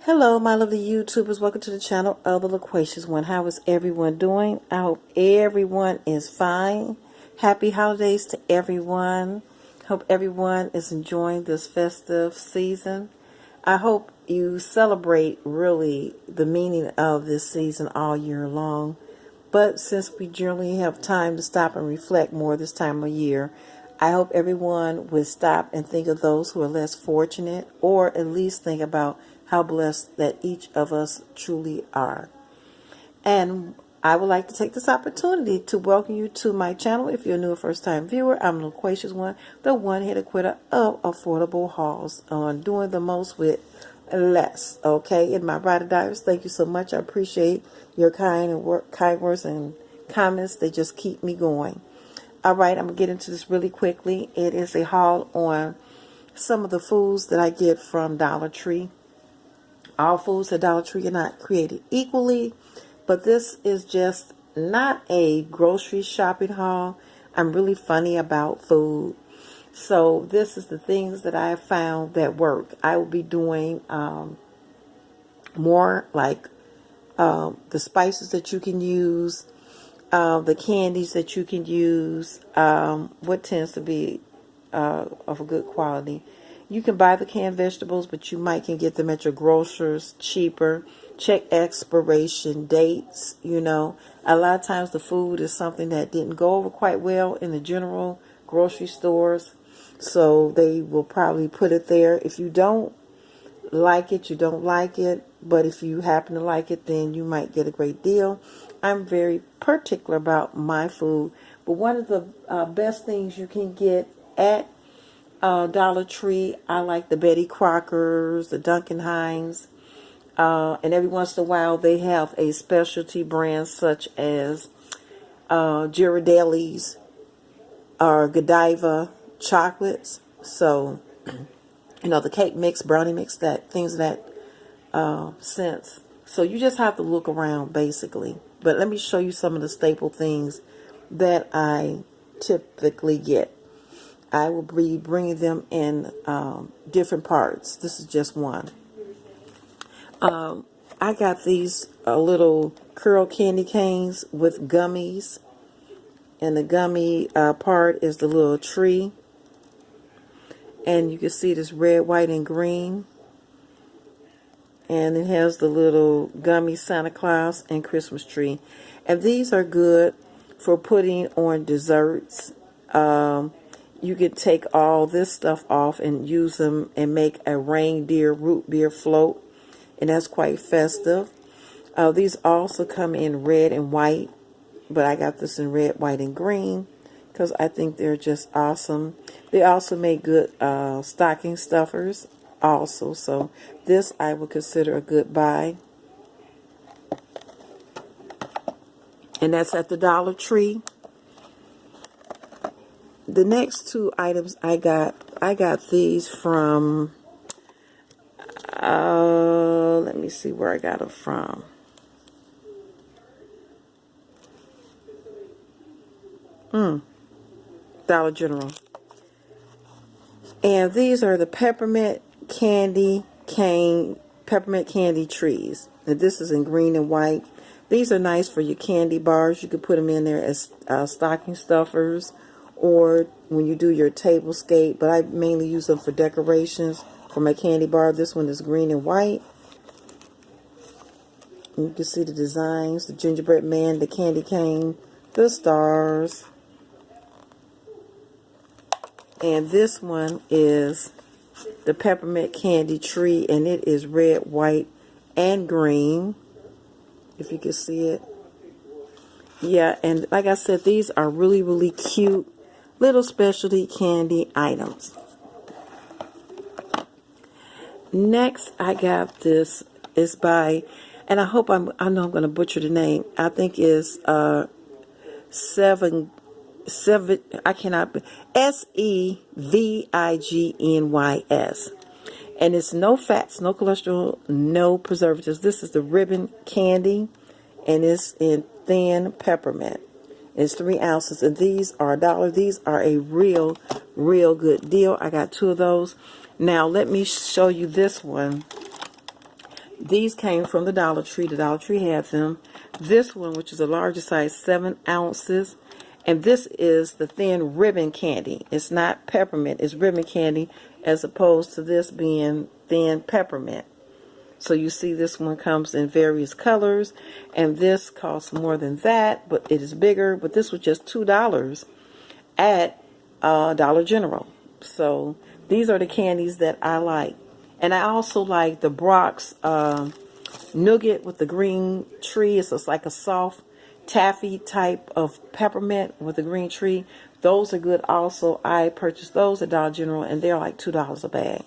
Hello, my lovely YouTubers. Welcome to the channel of the Loquacious One. How is everyone doing? I hope everyone is fine. Happy holidays to everyone. Hope everyone is enjoying this festive season. I hope you celebrate really the meaning of this season all year long. But since we generally have time to stop and reflect more this time of year, I hope everyone would stop and think of those who are less fortunate, or at least think about how blessed that each of us truly are. And I would like to take this opportunity to welcome you to my channel. If you're a new or first time viewer, I'm the Loquacious One, the one-headed quitter of affordable hauls on doing the most with less. Okay, in my Rider Diaries, thank you so much. I appreciate your kind words and comments. They just keep me going. All right, I'm gonna get into this really quickly. It is a haul on some of the foods that I get from Dollar Tree. All foods at Dollar Tree are not created equally, but this is just not a grocery shopping haul. I'm really funny about food. So this is the things that I have found that work. I will be doing more like the spices that you can use, the candies that you can use, what tends to be of a good quality. You can buy the canned vegetables, but you might can get them at your grocers cheaper. Check expiration dates. You know, a lot of times the food is something that didn't go over quite well in the general grocery stores, so they will probably put it there. If you don't like it, you don't like it, but if you happen to like it, then you might get a great deal. I'm very particular about my food, but one of the best things you can get at Dollar Tree, I like the Betty Crocker's, the Duncan Hines, and every once in a while they have a specialty brand such as Ghirardelli's or Godiva chocolates. So, you know, the cake mix, brownie mix, that things of that sense. So you just have to look around basically. But let me show you some of the staple things that I typically get. I will be bringing them in different parts. This is just one. I got these little curl candy canes with gummies. And the gummy part is the little tree. And you can see this red, white, and green. And it has the little gummy Santa Claus and Christmas tree. And these are good for putting on desserts. You can take all this stuff off and use them and make a reindeer root beer float. And that's quite festive. These also come in red and white. But I got this in red, white, and green because I think they're just awesome. They also make good stocking stuffers also. So this I would consider a good buy. And that's at the Dollar Tree. The next two items I got these from, let me see where I got them from. Dollar General. And these are the peppermint candy trees. And this is in green and white. These are nice for your candy bars. You could put them in there as stocking stuffers or when you do your tablescape. But I mainly use them for decorations for my candy bar. This one is green and white. And you can see the designs, the gingerbread man, the candy cane, the stars. And this one is the peppermint candy tree, and it is red, white, and green, if you can see it. Yeah, and like I said, these are really, really cute little specialty candy items. Next, I got this. It's by, and I know I'm going to butcher the name. I think it's SEVIGNYS. And it's no fats, no cholesterol, no preservatives. This is the ribbon candy, and it's in thin peppermint. It's 3 ounces, and these are $1. These are a real good deal. I got 2 of those. Now let me show you this one. These came from the Dollar Tree. The Dollar Tree had them. This one, which is a larger size, 7 ounces. And this is the thin ribbon candy. It's not peppermint. It's ribbon candy as opposed to this being thin peppermint. So you see this one comes in various colors. And this costs more than that, but it is bigger. But this was just $2 at Dollar General. So these are the candies that I like. And I also like the Brock's nougat with the green tree. It's just like a soft taffy type of peppermint with a green tree. Those are good also. I purchased those at Dollar General and they're like $2 a bag.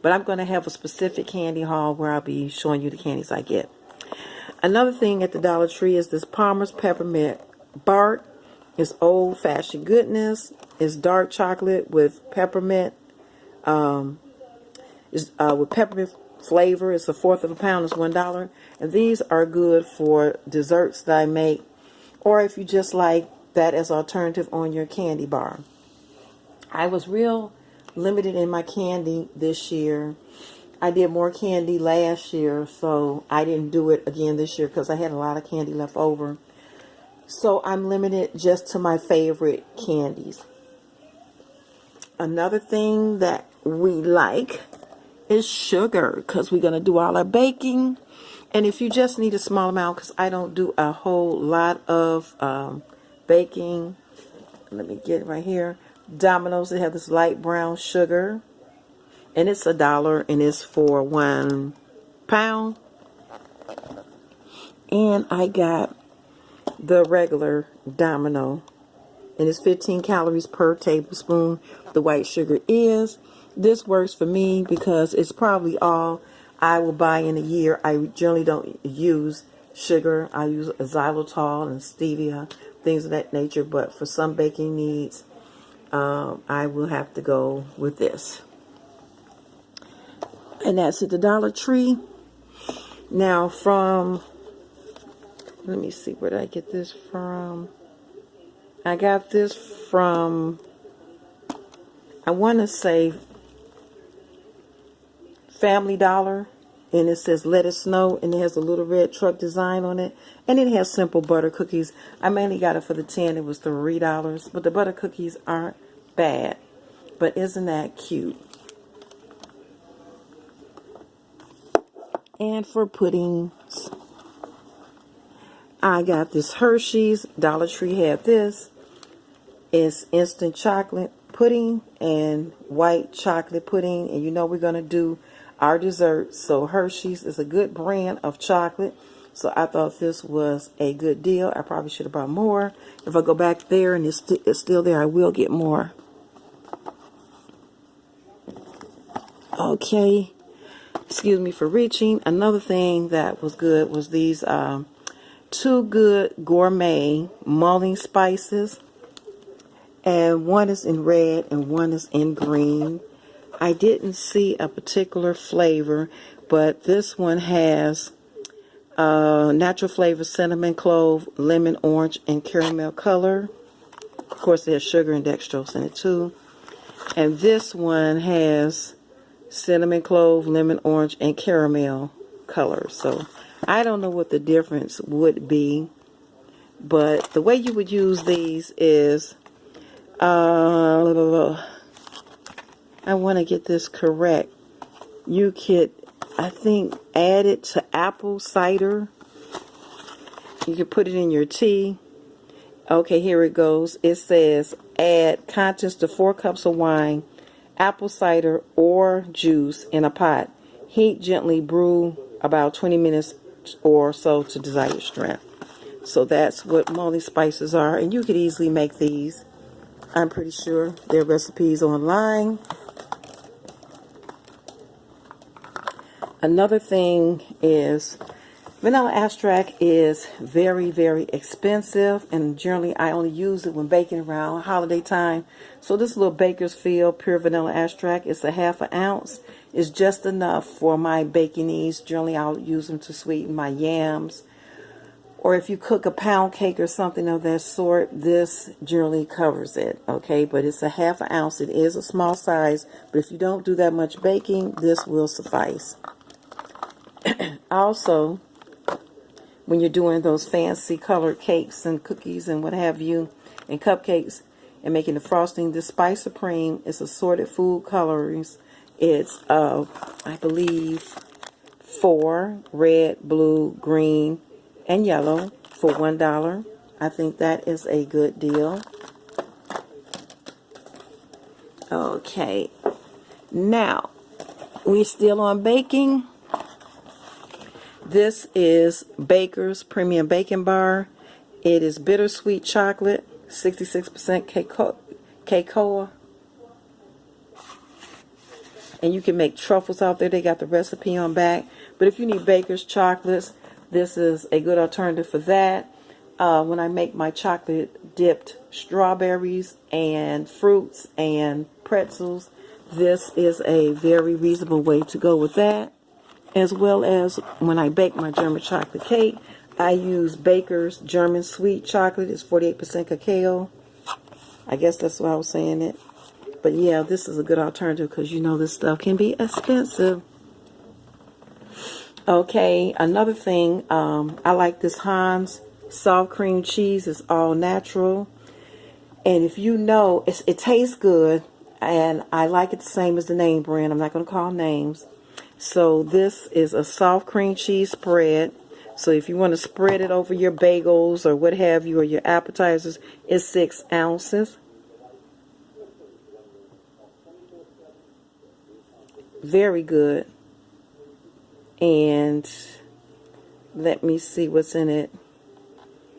But I'm going to have a specific candy haul where I'll be showing you the candies I get. Another thing at the Dollar Tree is this Palmer's Peppermint Bark. It's old-fashioned goodness. It's dark chocolate with peppermint. With peppermint flavor. It's 1/4 of a pound. It's $1. And these are good for desserts that I make. Or if you just like that as alternative on your candy bar. I was real limited in my candy this year. I did more candy last year, so I didn't do it again this year because I had a lot of candy left over. So I'm limited just to my favorite candies. Another thing that we like is sugar because we're going to do all our baking. And if you just need a small amount, because I don't do a whole lot of baking. Let me get it right here. Domino's, they have this light brown sugar. And it's $1 and it's for 1 pound. And I got the regular Domino. And it's 15 calories per tablespoon. The white sugar is. This works for me because it's probably all I will buy in a year. I generally don't use sugar. I use xylitol and stevia, things of that nature. But for some baking needs, I will have to go with this. And that's at the Dollar Tree. Now let me see, where did I get this from? I got this from, I want to say, Family Dollar. And it says Let It Snow. And it has a little red truck design on it. And it has simple butter cookies. I mainly got it for the 10. It was $3. But the butter cookies aren't bad. But isn't that cute? And for puddings, I got this Hershey's. Dollar Tree had this. It's instant chocolate pudding and white chocolate pudding. And you know we're going to do our dessert. So Hershey's is a good brand of chocolate. So I thought this was a good deal. I probably should have bought more. If I go back there and it's still there, I will get more. Okay. Excuse me for reaching. Another thing that was good was these Two Good Gourmet mulling spices. And one is in red and one is in green. I didn't see a particular flavor, but this one has natural flavor, cinnamon, clove, lemon, orange, and caramel color. Of course, there's sugar and dextrose in it too. And this one has cinnamon, clove, lemon, orange, and caramel color. So I don't know what the difference would be, but the way you would use these is I want to get this correct. You could, I think, add it to apple cider. You could put it in your tea. Okay, here it goes. It says add contents to 4 cups of wine, apple cider or juice in a pot. Heat gently, brew about 20 minutes or so to desired strength. So that's what mulling spices are. And you could easily make these. I'm pretty sure there are recipes online. Another thing is vanilla extract is very, very expensive, and generally I only use it when baking around holiday time. So this little Bakersfield pure vanilla extract is a 1/2 ounce. It's just enough for my baking needs. Generally I'll use them to sweeten my yams. Or if you cook a pound cake or something of that sort, this generally covers it, okay? But it's a 1/2 ounce. It is a small size, but if you don't do that much baking, this will suffice. also, when you're doing those fancy colored cakes and cookies and what have you, and cupcakes, and making the frosting, this Spice Supreme is assorted food colorings. It's, I believe, 4 red, blue, green, and yellow for $1. I think that is a good deal. Okay, now we're still on baking. This is Baker's Premium Baking Bar. It is bittersweet chocolate, 66% cacao. And you can make truffles out there. They got the recipe on back. But if you need Baker's chocolates, this is a good alternative for that. When I make my chocolate dipped strawberries and fruits and pretzels, this is a very reasonable way to go with that. As well as when I bake my German chocolate cake, I use Baker's German sweet chocolate. It's 48% cacao. I guess that's why I was saying it. But yeah, this is a good alternative because you know this stuff can be expensive. Okay, another thing, I like this Hans soft cream cheese. It's all natural. And if you know, it tastes good. And I like it the same as the name brand. I'm not going to call names. So this is a soft cream cheese spread. So if you want to spread it over your bagels or what have you, or your appetizers, it's 6 ounces. Very good. And let me see what's in it.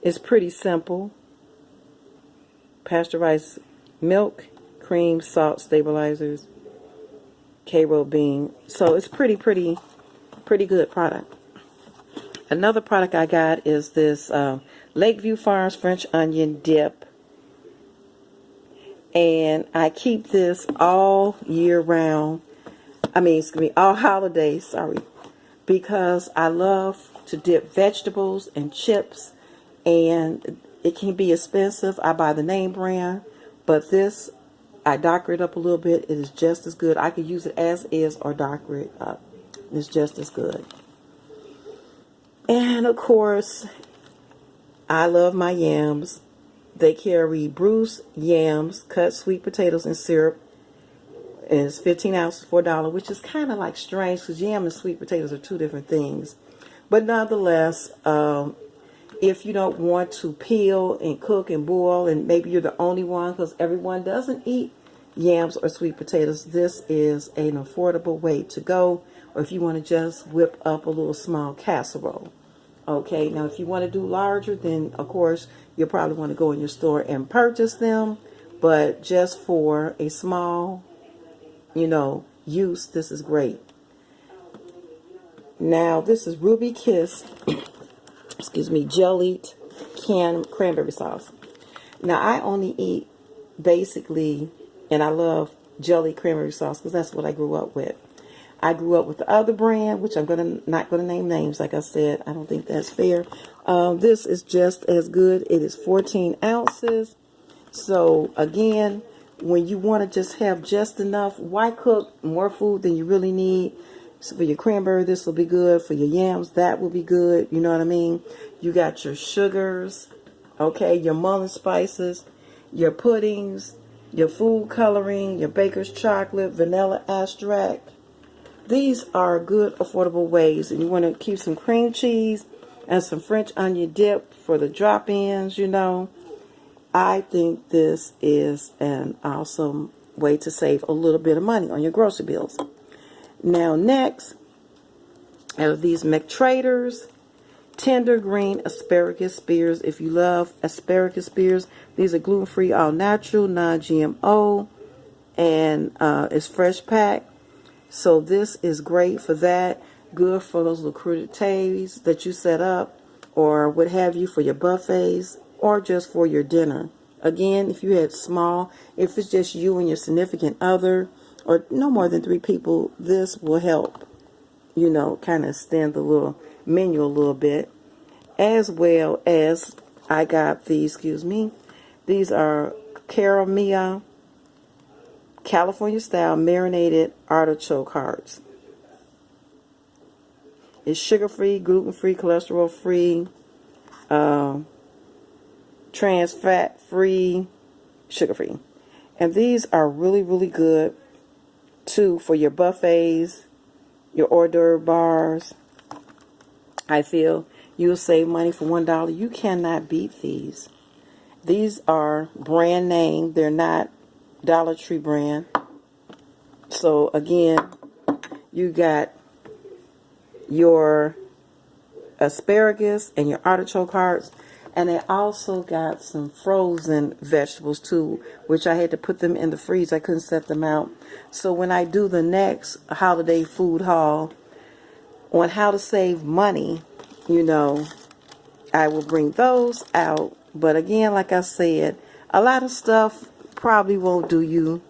It's pretty simple. Pasteurized milk, cream, salt, stabilizers, K-roll bean. So it's pretty good product. Another product I got is this Lakeview Farms French onion dip. And I keep this all year round. All holidays, sorry. Because I love to dip vegetables and chips. And it can be expensive. I buy the name brand. But this, I doctor it up a little bit. It is just as good. I could use it as is or doctor it up. It's just as good. And of course, I love my yams. They carry Bruce yams, cut sweet potatoes and syrup. And it's 15 ounces for $1, which is kind of like strange because yam and sweet potatoes are 2 different things. But nonetheless, if you don't want to peel and cook and boil, and maybe you're the only one because everyone doesn't eat yams or sweet potatoes, this is an affordable way to go. Or if you want to just whip up a little small casserole. Okay, now if you want to do larger, then of course you'll probably want to go in your store and purchase them. But just for a small, use, this is great. Now this is Ruby Kiss, jellied canned cranberry sauce. Now I only eat basically, and I love jelly cranberry sauce because that's what I grew up with. I grew up with the other brand, which I'm not gonna name names. Like I said, I don't think that's fair. This is just as good. It is 14 ounces. So again, when you want to just have just enough, why cook more food than you really need? So for your cranberry, this will be good. For your yams, that will be good. You know what I mean? You got your sugars, okay, your mullein spices, your puddings, your food coloring, your baker's chocolate, vanilla extract. These are good, affordable ways. And you want to keep some cream cheese and some French onion dip for the drop-ins, I think this is an awesome way to save a little bit of money on your grocery bills. Now next, out of these McTraders tender green asparagus spears. If you love asparagus spears, these are gluten-free, all natural, non-GMO, and it's fresh packed. So this is great for that. Good for those little crudités that you set up or what have you for your buffets or just for your dinner. Again, if you had small, if it's just you and your significant other or no more than 3 people, this will help, kind of extend the little menu a little bit. As well as I got these, these are Caramia California style marinated artichoke hearts. It's sugar-free, gluten-free, cholesterol-free, trans fat-free, sugar-free. And these are really, really good, too, for your buffets, your hors d'oeuvre bars. I feel you'll save money for $1. You cannot beat these. These are brand name. They're not Dollar Tree brand. So, again, you got your asparagus and your artichoke hearts. And they also got some frozen vegetables too, which I had to put them in the freezer. I couldn't set them out. So when I do the next holiday food haul on how to save money, you know, I will bring those out. But again, like I said, a lot of stuff probably won't do you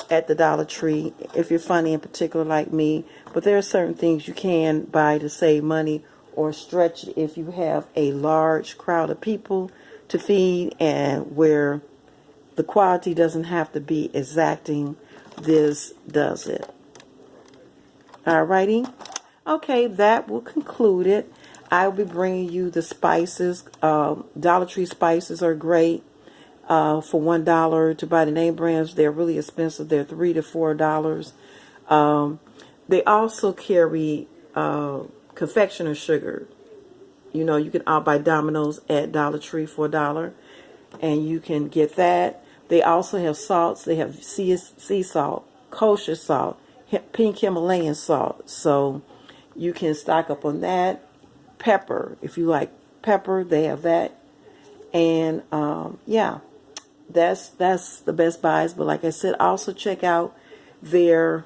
at the Dollar Tree if you're funny in particular like me. But there are certain things you can buy to save money or stretch it if you have a large crowd of people to feed and where the quality doesn't have to be exacting. This does it. Alrighty. Okay, that will conclude it. I will be bringing you the spices. Dollar Tree spices are great for $1 to buy the name brands. They're really expensive. They're $3 to $4. They also carry confectioner sugar. You know, you can buy Domino's at Dollar Tree for $1, and you can get that. They also have salts. They have sea salt, kosher salt, pink Himalayan salt. So you can stock up on that. Pepper, if you like pepper, they have that. And yeah, that's the best buys. But like I said, also check out their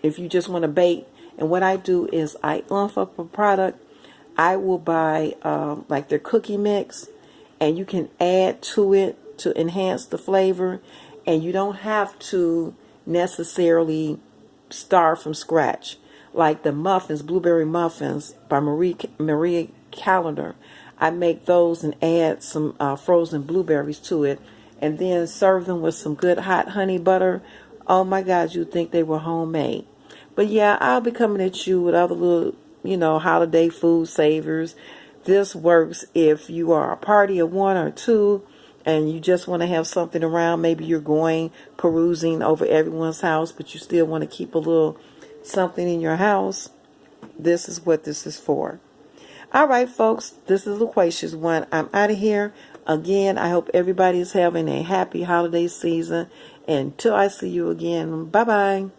if you just want to bake. And what I do is I ump up a product. I will buy like their cookie mix, and you can add to it to enhance the flavor. And you don't have to necessarily start from scratch. Like the muffins, blueberry muffins by Maria Callender. I make those and add some frozen blueberries to it, and then serve them with some good hot honey butter. Oh my God, you'd think they were homemade. But yeah, I'll be coming at you with other little, you know, holiday food savers. This works if you are a party of 1 or 2 and you just want to have something around. Maybe you're going perusing over everyone's house, but you still want to keep a little something in your house. This is what this is for. All right, folks, this is Loquacious One. I'm out of here. Again, I hope everybody is having a happy holiday season. Until I see you again, bye-bye.